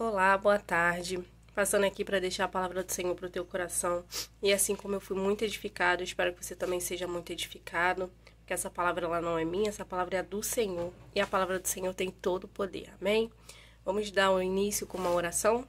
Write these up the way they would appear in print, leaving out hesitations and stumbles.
Olá, boa tarde. Passando aqui para deixar a palavra do Senhor para o teu coração. E assim como eu fui muito edificado, espero que você também seja muito edificado. Porque essa palavra ela não é minha, essa palavra é do Senhor. E a palavra do Senhor tem todo o poder. Amém? Vamos dar o início com uma oração?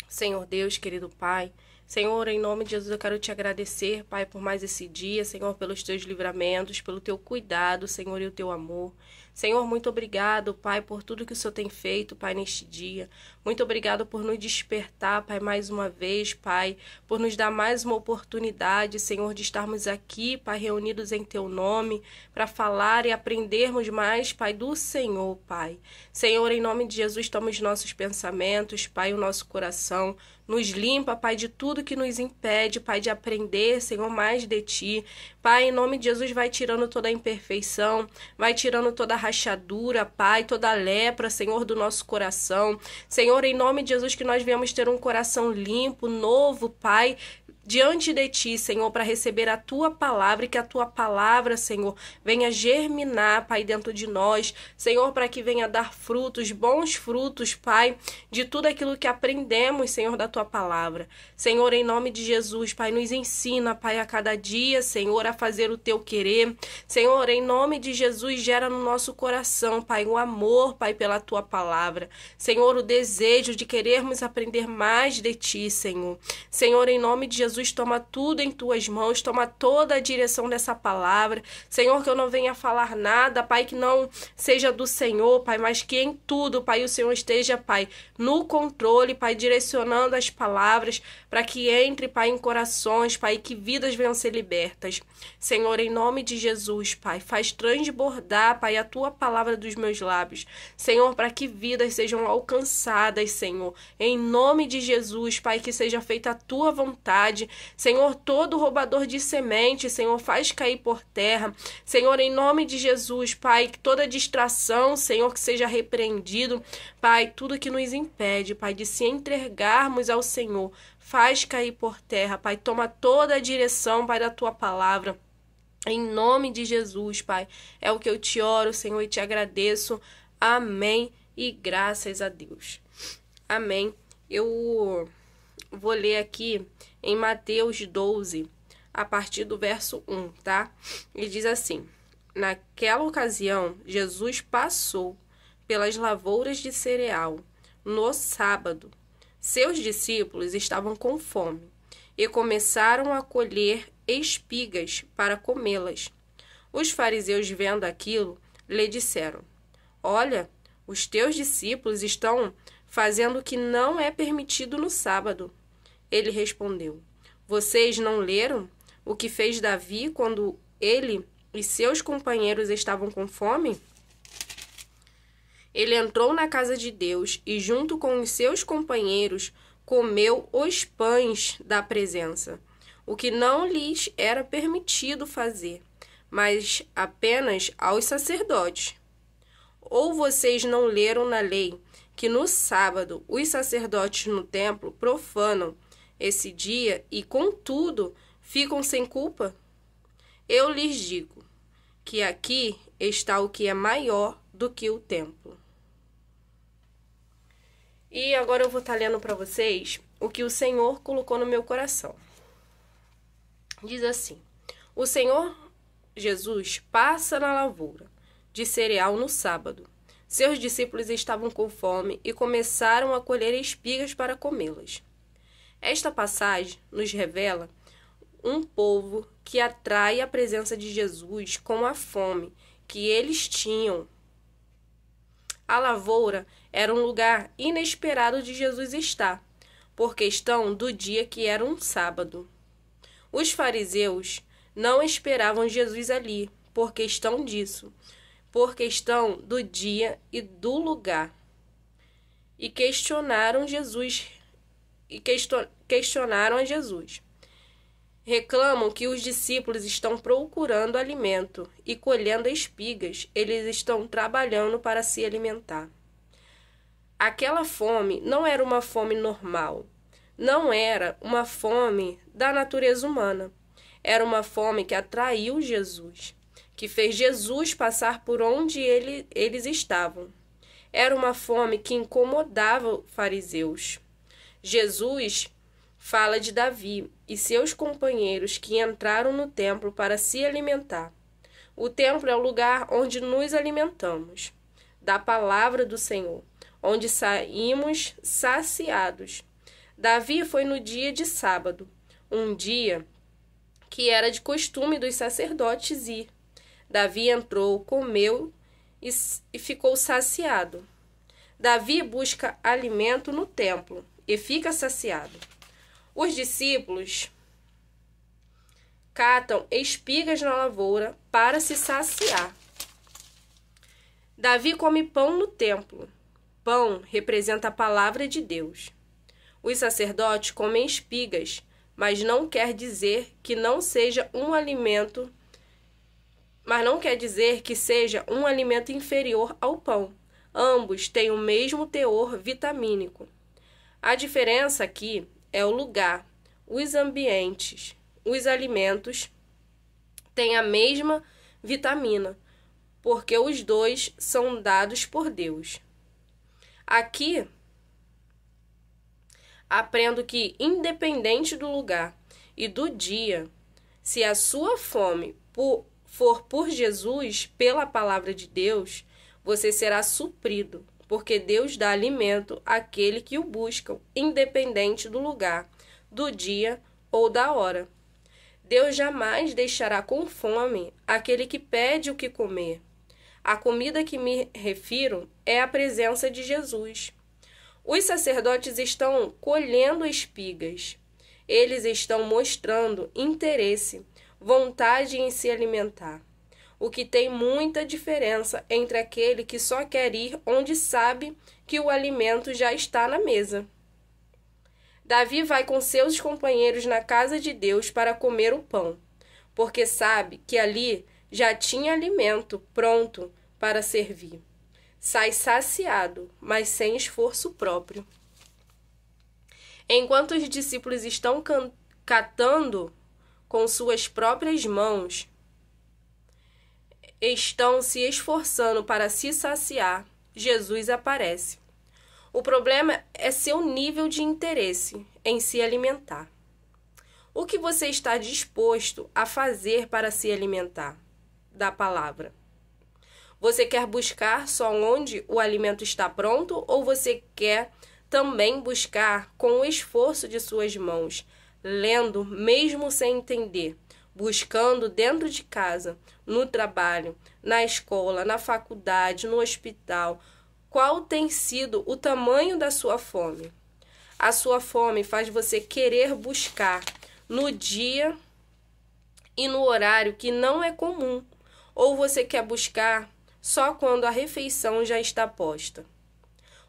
Senhor Deus, querido Pai, Senhor, em nome de Jesus eu quero te agradecer, Pai, por mais esse dia, Senhor, pelos teus livramentos, pelo teu cuidado, Senhor, e o teu amor. Senhor, muito obrigado, Pai, por tudo que o Senhor tem feito, Pai, neste dia. Muito obrigado por nos despertar, Pai, mais uma vez, Pai, por nos dar mais uma oportunidade, Senhor, de estarmos aqui, Pai, reunidos em teu nome, para falar e aprendermos mais, Pai, do Senhor, Pai. Senhor, em nome de Jesus, toma os nossos pensamentos, Pai, o nosso coração. Nos limpa, Pai, de tudo que nos impede, Pai, de aprender, Senhor, mais de Ti. Pai, em nome de Jesus, vai tirando toda a imperfeição, vai tirando toda a rachadura, Pai, toda a lepra, Senhor, do nosso coração. Senhor, em nome de Jesus, que nós venhamos ter um coração limpo, novo, Pai, diante de Ti, Senhor, para receber a Tua palavra e que a Tua palavra, Senhor, venha germinar, Pai, dentro de nós. Senhor, para que venha dar frutos, bons frutos, Pai, de tudo aquilo que aprendemos, Senhor, da Tua palavra. Senhor, em nome de Jesus, Pai, nos ensina, Pai, a cada dia, Senhor, a fazer o Teu querer. Senhor, em nome de Jesus, gera no nosso coração, Pai, o amor, Pai, pela Tua palavra. Senhor, o desejo de querermos aprender mais de Ti, Senhor. Senhor, em nome de Jesus, toma tudo em Tuas mãos, toma toda a direção dessa palavra. Senhor, que eu não venha falar nada, Pai, que não seja do Senhor, Pai, mas que em tudo, Pai, o Senhor esteja, Pai, no controle, Pai, direcionando as palavras para que entre, Pai, em corações, Pai, que vidas venham ser libertas. Senhor, em nome de Jesus, Pai, faz transbordar, Pai, a Tua palavra dos meus lábios. Senhor, para que vidas sejam alcançadas, Senhor. Em nome de Jesus, Pai, que seja feita a Tua vontade. Senhor, todo roubador de semente, Senhor, faz cair por terra. Senhor, em nome de Jesus, Pai, que toda distração, Senhor, que seja repreendido. Pai, tudo que nos impede, Pai, de se entregarmos ao Senhor, faz cair por terra. Pai, toma toda a direção, Pai, da Tua palavra. Em nome de Jesus, Pai, é o que eu te oro, Senhor, e te agradeço. Amém e graças a Deus. Amém. Eu vou ler aqui em Mateus 12, a partir do verso 1, tá? Ele diz assim: naquela ocasião, Jesus passou pelas lavouras de cereal no sábado. Seus discípulos estavam com fome e começaram a colher espigas para comê-las. Os fariseus, vendo aquilo, lhe disseram: olha, os teus discípulos estão fazendo o que não é permitido no sábado. Ele respondeu: vocês não leram o que fez Davi quando ele e seus companheiros estavam com fome? Ele entrou na casa de Deus e, junto com os seus companheiros, comeu os pães da presença, o que não lhes era permitido fazer, mas apenas aos sacerdotes. Ou vocês não leram na lei que no sábado os sacerdotes no templo profanam esse dia e, contudo, ficam sem culpa? Eu lhes digo que aqui está o que é maior do que o templo. E agora eu vou estar lendo para vocês o que o Senhor colocou no meu coração. Diz assim: o Senhor Jesus passa na lavoura de cereal no sábado. Seus discípulos estavam com fome e começaram a colher espigas para comê-las. Esta passagem nos revela um povo que atrai a presença de Jesus com a fome que eles tinham. A lavoura era um lugar inesperado de Jesus estar, por questão do dia que era um sábado. Os fariseus não esperavam Jesus ali, por questão disso, por questão do dia e do lugar. E questionaram a Jesus. Reclamam que os discípulos estão procurando alimento e colhendo espigas, eles estão trabalhando para se alimentar. Aquela fome não era uma fome normal, não era uma fome da natureza humana, era uma fome que atraiu Jesus, que fez Jesus passar por onde eles estavam. Era uma fome que incomodava os fariseus. Jesus fala de Davi e seus companheiros que entraram no templo para se alimentar. O templo é o lugar onde nos alimentamos da palavra do Senhor, onde saímos saciados. Davi foi no dia de sábado, um dia que era de costume dos sacerdotes ir. Davi entrou, comeu e ficou saciado. Davi busca alimento no templo e fica saciado. Os discípulos catam espigas na lavoura para se saciar. Davi come pão no templo. Pão representa a palavra de Deus. Os sacerdotes comem espigas, mas não quer dizer que não seja um alimento, inferior ao pão. Ambos têm o mesmo teor vitamínico. A diferença aqui é o lugar, os ambientes. Os alimentos têm a mesma vitamina, porque os dois são dados por Deus. Aqui, aprendo que, independente do lugar e do dia, se a sua fome for por Jesus, pela palavra de Deus, você será suprido, porque Deus dá alimento àquele que o buscam, independente do lugar, do dia ou da hora. Deus jamais deixará com fome aquele que pede o que comer. A comida que me refiro é a presença de Jesus. Os sacerdotes estão colhendo espigas. Eles estão mostrando interesse, vontade em se alimentar. O que tem muita diferença entre aquele que só quer ir onde sabe que o alimento já está na mesa. Davi vai com seus companheiros na casa de Deus para comer o pão, porque sabe que ali já tinha alimento pronto para servir. Sai saciado, mas sem esforço próprio. Enquanto os discípulos estão catando com suas próprias mãos, estão se esforçando para se saciar, Jesus aparece. O problema é seu nível de interesse em se alimentar. O que você está disposto a fazer para se alimentar da palavra? Você quer buscar só onde o alimento está pronto ou você quer também buscar com o esforço de suas mãos, lendo mesmo sem entender, buscando dentro de casa, no trabalho, na escola, na faculdade, no hospital? Qual tem sido o tamanho da sua fome? A sua fome faz você querer buscar no dia e no horário que não é comum, ou você quer buscar só quando a refeição já está posta?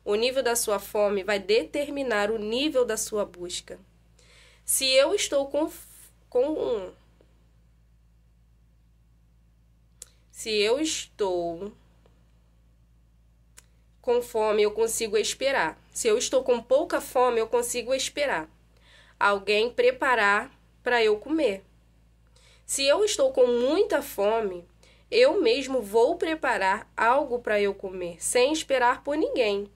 O nível da sua fome vai determinar o nível da sua busca. Se eu estou com fome, eu consigo esperar. Se eu estou com pouca fome, eu consigo esperar alguém preparar para eu comer. Se eu estou com muita fome, eu mesmo vou preparar algo para eu comer, sem esperar por ninguém.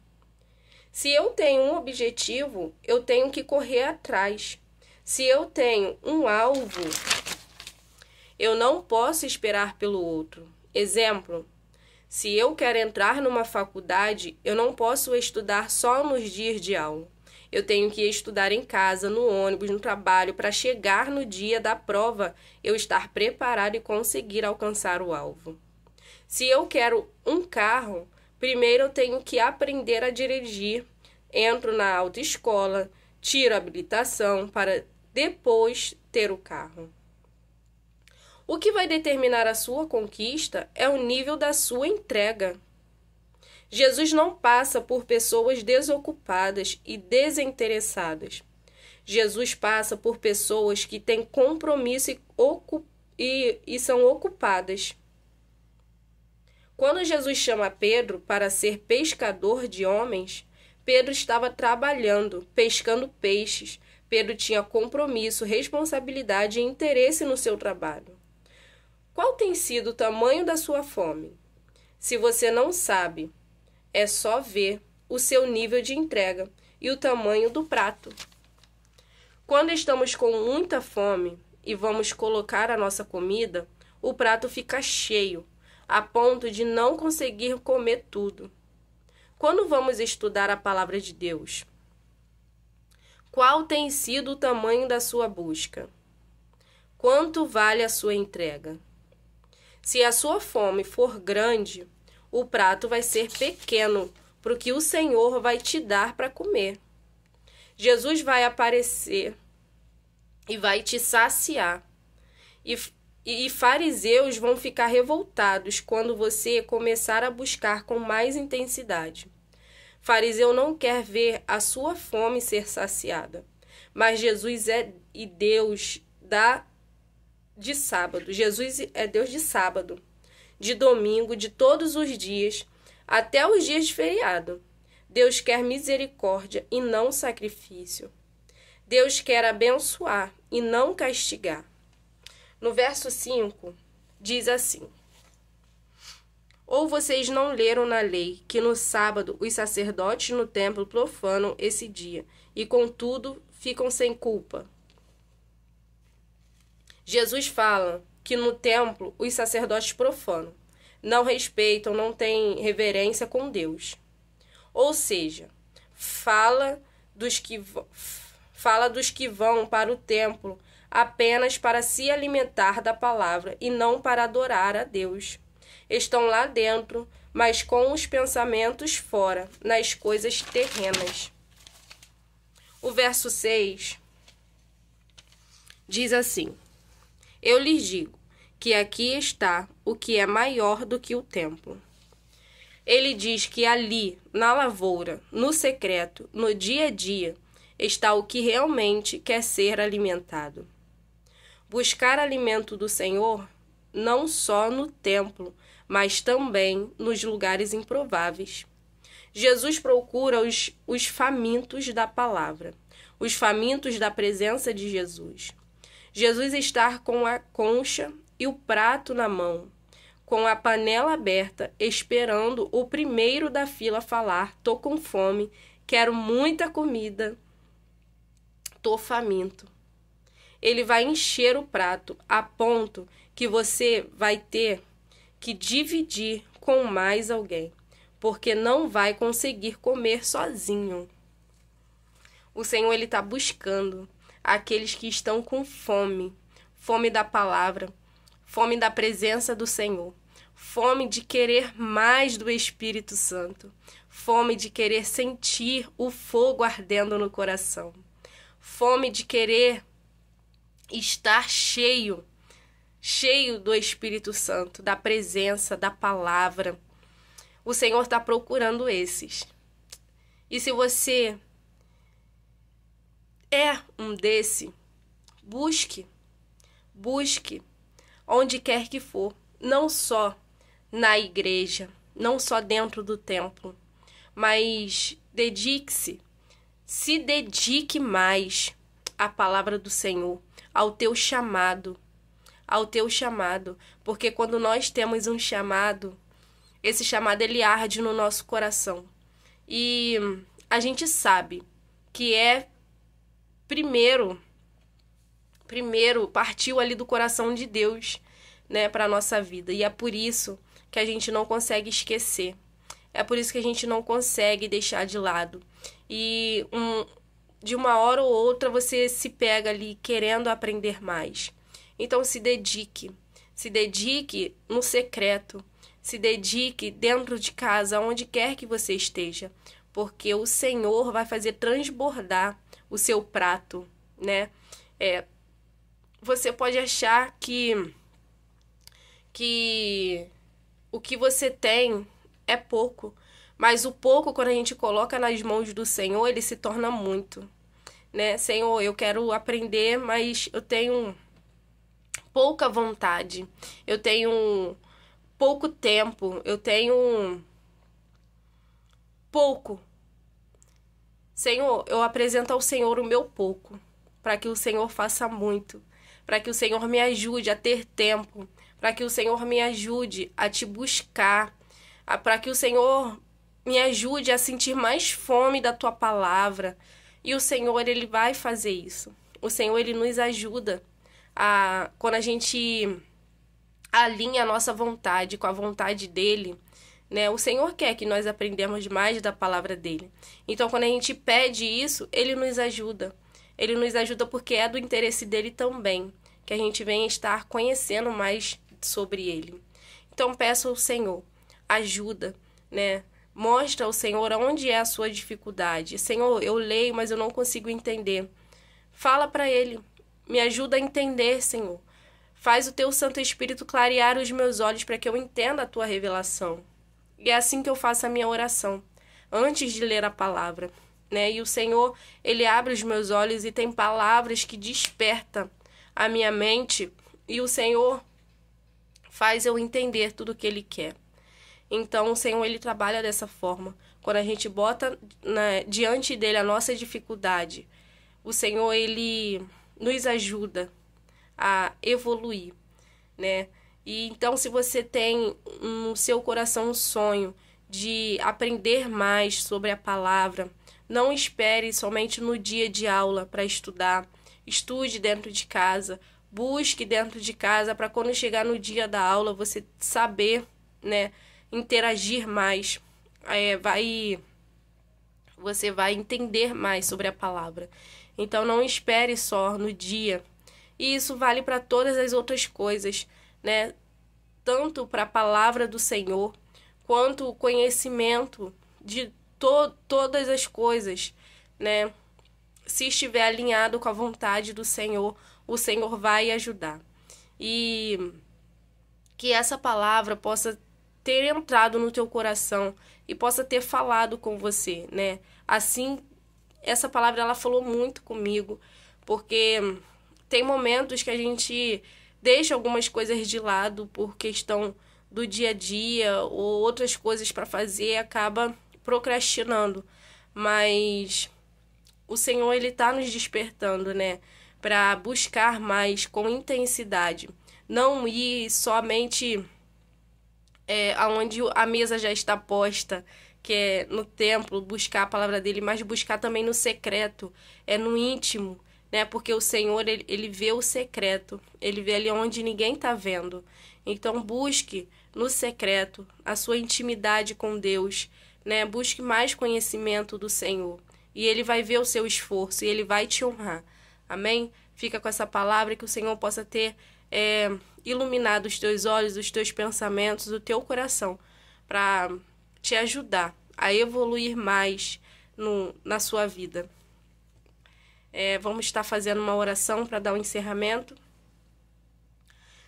Se eu tenho um objetivo, eu tenho que correr atrás. Se eu tenho um alvo, eu não posso esperar pelo outro. Exemplo: se eu quero entrar numa faculdade, eu não posso estudar só nos dias de aula. Eu tenho que estudar em casa, no ônibus, no trabalho, para chegar no dia da prova, eu estar preparado e conseguir alcançar o alvo. Se eu quero um carro, primeiro eu tenho que aprender a dirigir, entro na autoescola, tiro a habilitação para depois ter o carro. O que vai determinar a sua conquista é o nível da sua entrega. Jesus não passa por pessoas desocupadas e desinteressadas. Jesus passa por pessoas que têm compromisso e são ocupadas. Quando Jesus chama Pedro para ser pescador de homens, Pedro estava trabalhando, pescando peixes. Pedro tinha compromisso, responsabilidade e interesse no seu trabalho. Qual tem sido o tamanho da sua fome? Se você não sabe, É só ver o seu nível de entrega e o tamanho do prato. Quando estamos com muita fome e vamos colocar a nossa comida, o prato fica cheio, a ponto de não conseguir comer tudo. Quando vamos estudar a palavra de Deus, qual tem sido o tamanho da sua busca? Quanto vale a sua entrega? Se a sua fome for grande, o prato vai ser pequeno para o que o Senhor vai te dar para comer. Jesus vai aparecer e vai te saciar. E fariseus vão ficar revoltados quando você começar a buscar com mais intensidade. Fariseu não quer ver a sua fome ser saciada, mas Jesus é Deus de sábado. Jesus é Deus de sábado, de domingo, de todos os dias, até os dias de feriado. Deus quer misericórdia e não sacrifício. Deus quer abençoar e não castigar. No verso 5, diz assim: Ou vocês não leram na lei que no sábado os sacerdotes no templo profanam esse dia e, contudo, ficam sem culpa? Jesus fala que no templo os sacerdotes profanam, não respeitam, não têm reverência com Deus. Ou seja, fala dos que vão para o templo apenas para se alimentar da palavra e não para adorar a Deus. Estão lá dentro, mas com os pensamentos fora, nas coisas terrenas. O verso 6 diz assim: Eu lhes digo que aqui está o que é maior do que o templo. Ele diz que ali, na lavoura, no secreto, no dia a dia, está o que realmente quer ser alimentado. Buscar alimento do Senhor não só no templo, mas também nos lugares improváveis. Jesus procura os famintos da palavra, os famintos da presença de Jesus. Jesus está com a concha e o prato na mão, com a panela aberta, esperando o primeiro da fila falar: tô com fome, quero muita comida, tô faminto. Ele vai encher o prato a ponto que você vai ter que dividir com mais alguém, porque não vai conseguir comer sozinho. O Senhor, Ele está buscando aqueles que estão com fome, fome da palavra, fome da presença do Senhor, fome de querer mais do Espírito Santo, fome de querer sentir o fogo ardendo no coração, fome de querer estar cheio do Espírito Santo, da presença, da palavra. O Senhor está procurando esses. E se você é um desse, busque onde quer que for, não só na igreja, não só dentro do templo, mas se dedique mais à palavra do Senhor, ao teu chamado, porque quando nós temos um chamado, esse chamado ele arde no nosso coração. E a gente sabe que primeiro partiu ali do coração de Deus, né, para a nossa vida. E é por isso que a gente não consegue esquecer. É por isso que a gente não consegue deixar de lado. E de uma hora ou outra você se pega ali querendo aprender mais. Então se dedique no secreto, se dedique dentro de casa, onde quer que você esteja, porque o Senhor vai fazer transbordar o seu prato, né? Você pode achar que o que você tem é pouco, mas o pouco, quando a gente coloca nas mãos do Senhor, ele se torna muito, né? Senhor, eu quero aprender, mas eu tenho pouca vontade, eu tenho pouco tempo, eu tenho pouco. Senhor, eu apresento ao Senhor o meu pouco, para que o Senhor faça muito, para que o Senhor me ajude a ter tempo, para que o Senhor me ajude a te buscar, para que o Senhor me ajude a sentir mais fome da tua palavra. E o Senhor, Ele vai fazer isso. O Senhor, Ele nos ajuda quando a gente alinha a nossa vontade com a vontade dEle, né? O Senhor quer que nós aprendamos mais da palavra dEle. Então, quando a gente pede isso, Ele nos ajuda. Ele nos ajuda porque é do interesse dEle também, que a gente venha estar conhecendo mais sobre Ele. Então, peço ao Senhor, ajuda, né? Mostra ao Senhor onde é a sua dificuldade. Senhor, eu leio, mas eu não consigo entender. Fala para Ele. Me ajuda a entender, Senhor. Faz o Teu Santo Espírito clarear os meus olhos para que eu entenda a Tua revelação. E é assim que eu faço a minha oração, antes de ler a palavra, né? E o Senhor, Ele abre os meus olhos e tem palavras que despertam a minha mente. E o Senhor faz eu entender tudo o que Ele quer. Então, o Senhor, Ele trabalha dessa forma. Quando a gente bota diante dEle a nossa dificuldade, o Senhor, Ele nos ajuda a evoluir, né? E então, se você tem no seu coração um sonho de aprender mais sobre a palavra, não espere somente no dia de aula para estudar. Estude dentro de casa, busque dentro de casa para quando chegar no dia da aula você saber, né, interagir mais. Você vai entender mais sobre a palavra. Então, não espere só no dia. E isso vale para todas as outras coisas, né? Tanto para a palavra do Senhor, quanto o conhecimento de todas as coisas, né? Se estiver alinhado com a vontade do Senhor, o Senhor vai ajudar. E que essa palavra possa ter entrado no teu coração e possa ter falado com você, né? Assim, essa palavra, ela falou muito comigo, porque tem momentos que a gente deixa algumas coisas de lado por questão do dia a dia ou outras coisas para fazer e acaba procrastinando. Mas o Senhor, Ele está nos despertando, né? Para buscar mais com intensidade. Não ir somente aonde a mesa já está posta, que é no templo, buscar a palavra dele, mas buscar também no secreto, no íntimo, né? Porque o Senhor, ele vê o secreto, ele vê ali onde ninguém está vendo. Então, busque no secreto a sua intimidade com Deus, né? Busque mais conhecimento do Senhor. E Ele vai ver o seu esforço e Ele vai te honrar. Amém? Fica com essa palavra, que o Senhor possa ter iluminado os teus olhos, os teus pensamentos, o teu coração, para te ajudar a evoluir mais na sua vida. Vamos estar fazendo uma oração para dar um encerramento.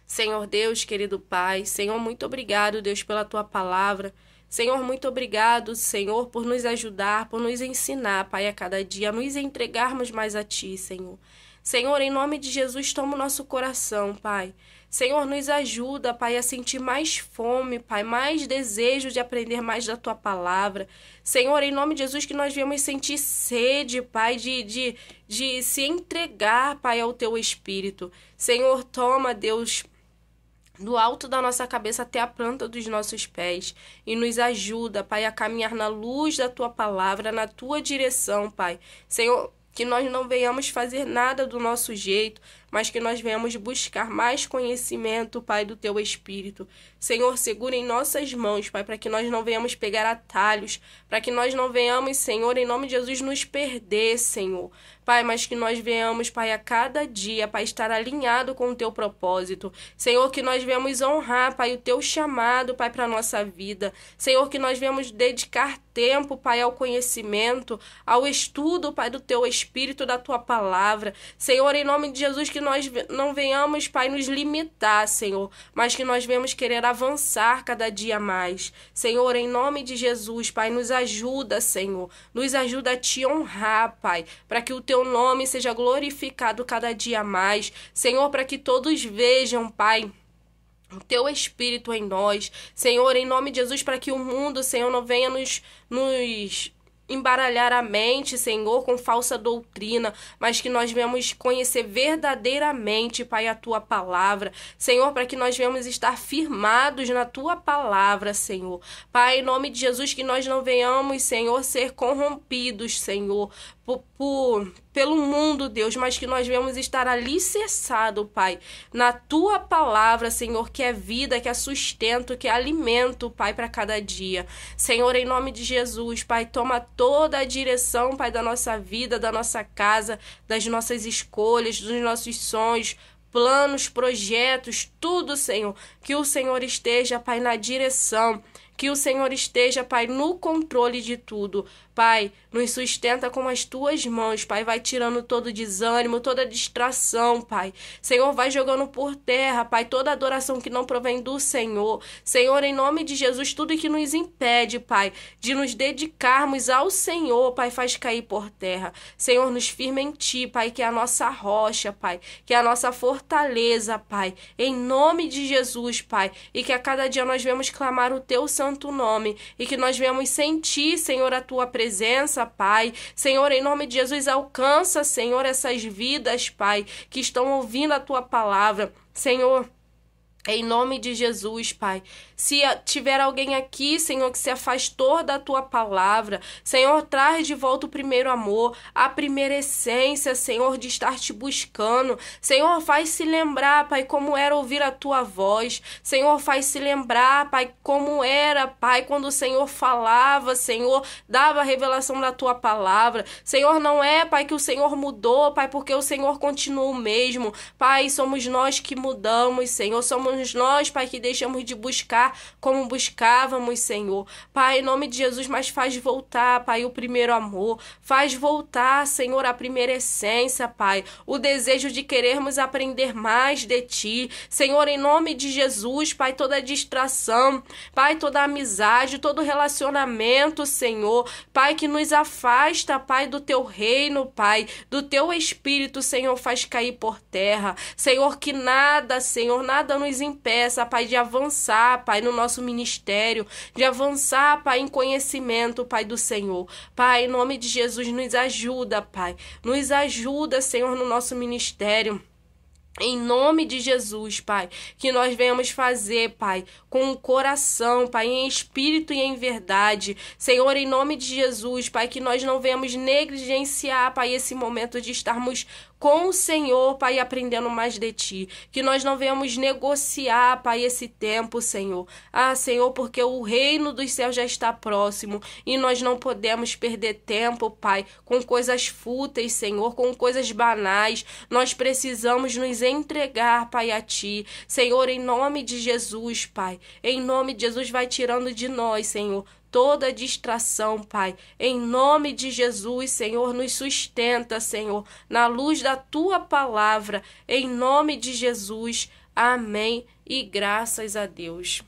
Senhor Deus, querido Pai, Senhor, muito obrigado, Deus, pela Tua palavra. Senhor, muito obrigado, Senhor, por nos ajudar, por nos ensinar, Pai, a cada dia, a nos entregarmos mais a Ti, Senhor. Senhor, em nome de Jesus, toma o nosso coração, Pai. Senhor, nos ajuda, Pai, a sentir mais fome, Pai, mais desejo de aprender mais da Tua palavra. Senhor, em nome de Jesus, que nós viemos sentir sede, Pai, de se entregar, Pai, ao Teu Espírito. Senhor, toma, Deus, do alto da nossa cabeça até a planta dos nossos pés, e nos ajuda, Pai, a caminhar na luz da Tua palavra, na Tua direção, Pai. Senhor, que nós não venhamos fazer nada do nosso jeito, mas que nós venhamos buscar mais conhecimento, Pai, do Teu Espírito. Senhor, segura em nossas mãos, Pai, para que nós não venhamos pegar atalhos, para que nós não venhamos, Senhor, em nome de Jesus, nos perder, Senhor. Pai, mas que nós venhamos, Pai, a cada dia, Pai, estar alinhado com o Teu propósito. Senhor, que nós venhamos honrar, Pai, o Teu chamado, Pai, para a nossa vida. Senhor, que nós venhamos dedicar tempo, Pai, ao conhecimento, ao estudo, Pai, do Teu Espírito, da Tua palavra. Senhor, em nome de Jesus, que nós não venhamos, Pai, nos limitar, Senhor, mas que nós venhamos querer avançar cada dia mais. Senhor, em nome de Jesus, Pai, nos ajuda, Senhor, nos ajuda a Te honrar, Pai, para que o Teu nome seja glorificado cada dia mais. Senhor, para que todos vejam, Pai, o Teu Espírito em nós. Senhor, em nome de Jesus, para que o mundo, Senhor, não venha nos embaralhar a mente, Senhor, com falsa doutrina, mas que nós venhamos conhecer verdadeiramente, Pai, a Tua palavra. Senhor, para que nós venhamos estar firmados na Tua palavra, Senhor. Pai, em nome de Jesus, que nós não venhamos, Senhor, ser corrompidos, Senhor, pelo mundo, Deus, mas que nós venhamos estar alicerçados, Pai, na Tua palavra, Senhor, que é vida, que é sustento, que é alimento, Pai, para cada dia. Senhor, em nome de Jesus, Pai, toma toda a direção, Pai, da nossa vida, da nossa casa, das nossas escolhas, dos nossos sonhos, planos, projetos, tudo, Senhor, que o Senhor esteja, Pai, na direção, que o Senhor esteja, Pai, no controle de tudo. Pai, nos sustenta com as Tuas mãos, Pai, vai tirando todo desânimo, toda distração, Pai. Senhor, vai jogando por terra, Pai, toda adoração que não provém do Senhor. Senhor, em nome de Jesus, tudo que nos impede, Pai, de nos dedicarmos ao Senhor, Pai, faz cair por terra. Senhor, nos firma em Ti, Pai, que é a nossa rocha, Pai, que é a nossa fortaleza, Pai, em nome de Jesus, Pai, e que a cada dia nós venhamos clamar o Teu santo nome, e que nós venhamos sentir, Senhor, a Tua presença, Pai. Senhor, em nome de Jesus, alcança, Senhor, essas vidas, Pai, que estão ouvindo a Tua palavra. Senhor, em nome de Jesus, Pai, se tiver alguém aqui, Senhor, que se afastou da Tua palavra, Senhor, traz de volta o primeiro amor, a primeira essência, Senhor, de estar Te buscando. Senhor, faz se lembrar, Pai, como era ouvir a Tua voz. Senhor, faz se lembrar, Pai, como era, Pai, quando o Senhor falava, Senhor, dava a revelação da Tua palavra. Senhor, não é, Pai, que o Senhor mudou, Pai, porque o Senhor continua o mesmo. Pai, somos nós que mudamos, Senhor, somos nós, Pai, que deixamos de buscar como buscávamos, Senhor. Pai, em nome de Jesus, mas faz voltar, Pai, o primeiro amor. Faz voltar, Senhor, a primeira essência, Pai. O desejo de querermos aprender mais de Ti. Senhor, em nome de Jesus, Pai, toda distração, Pai, toda amizade, todo relacionamento, Senhor. Pai, que nos afasta, Pai, do Teu reino, Pai, do Teu Espírito, Senhor, faz cair por terra. Senhor, que nada, Senhor, nada nos impeça, Pai, de avançar, Pai, no nosso ministério, de avançar, Pai, em conhecimento, Pai, do Senhor. Pai, em nome de Jesus, nos ajuda, Pai. Nos ajuda, Senhor, no nosso ministério. Em nome de Jesus, Pai, que nós venhamos fazer, Pai, com o coração, Pai, em espírito e em verdade. Senhor, em nome de Jesus, Pai, que nós não venhamos negligenciar, Pai, esse momento de estarmos com o Senhor, Pai, aprendendo mais de Ti. Que nós não venhamos negociar, Pai, esse tempo, Senhor. Ah, Senhor, porque o reino dos céus já está próximo e nós não podemos perder tempo, Pai, com coisas fúteis, Senhor, com coisas banais. Nós precisamos nos entregar, Pai, a Ti. Senhor, em nome de Jesus, Pai, em nome de Jesus, vai tirando de nós, Senhor, toda distração, Pai. Em nome de Jesus, Senhor, nos sustenta, Senhor, na luz da Tua palavra. Em nome de Jesus. Amém. E graças a Deus.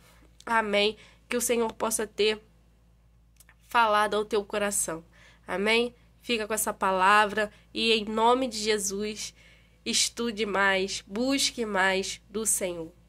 Amém. Que o Senhor possa ter falado ao teu coração. Amém. Fica com essa palavra e em nome de Jesus, estude mais, busque mais do Senhor.